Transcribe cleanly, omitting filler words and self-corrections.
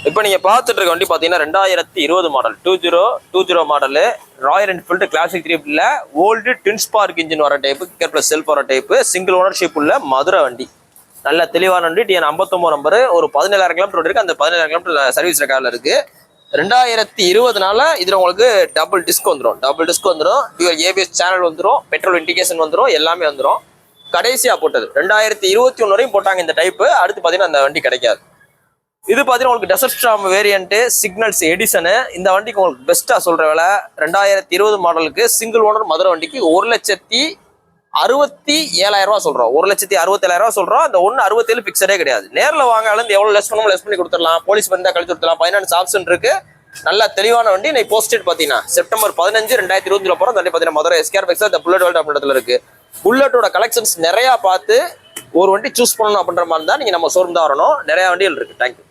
இப்போ நீங்க பார்த்துட்டு இருக்க வண்டி பாத்தீங்கன்னா 2020 model 2020 model Royal Enfield classic 3 old twin spark engine வர டைப்பு கியர் பிளஸ் செல்ஃப் வர டைப்பு சிங்கிள் ஓனர்ஷிப் உள்ள மதுரை வண்டி. நல்ல தெளிவான வண்டி. TN 59 number. ஒரு 17,000 கிலோமீட்டர் இருக்கு. அந்த 17,000 கிலோமீட்டர் சர்வீஸ் ரெக்கார்டில் இருக்கு. 2020 இதுல உங்களுக்கு டபுள் டிஸ்க் வந்துடும். டியூவல் ஏபிஎஸ் சேனல் வந்துடும். பெட்ரோல் இண்டிகேஷன் வந்துடும். எல்லாமே வந்துடும். கடைசியா போட்டது 2021 வரையும் போட்டாங்க இந்த டைப்பு. அடுத்து பாத்தீங்கன்னா அந்த வண்டி கிடைக்காது. இது பாத்தீங்கன்னா உங்களுக்கு desert storm variant signals edition. இந்த வண்டிக்கு உங்களுக்கு பெஸ்டா சொல்ற வேலை 2020 மாடலுக்கு சிங்கிள் ஓனர் மதுரை வண்டிக்கு 1,67,000 ரூபா சொல்றோம். 1,67,000 ரூபா சொல்றோம். அந்த 1,67 பிக்சடே கிடையாது. நேரில் வாங்க அளந்து எவ்வளவு லெஸ் பண்ணி கொடுத்துடலாம். போலீஸ் வந்தா கழிச்சு கொடுத்துடலாம். ஃபைனான்ஸ் ஆப்ஷன் இருக்கு. நல்ல தெளிவான வண்டி. இன்னைக்கு போஸ்டேட் பாத்தீங்கன்னா செப்டம்பர் 15 2020 போறோம். தண்ணி பாத்தீங்கன்னா மதுரை எஸ்கேர் பெக்ஸா இந்த புல்லட் வேல்ட் அப்படின்றதுல இருக்கு. புல்லட்டோட கலெக்ஷன்ஸ் நிறைய பார்த்து ஒரு வண்டி சூஸ் பண்ணணும் அப்படின்ற மாதிரி தான் நீங்க நம்ம ஷோரூம் தான் வரணும். நிறைய வண்டிகள் இருக்கு. தேங்க்யூ.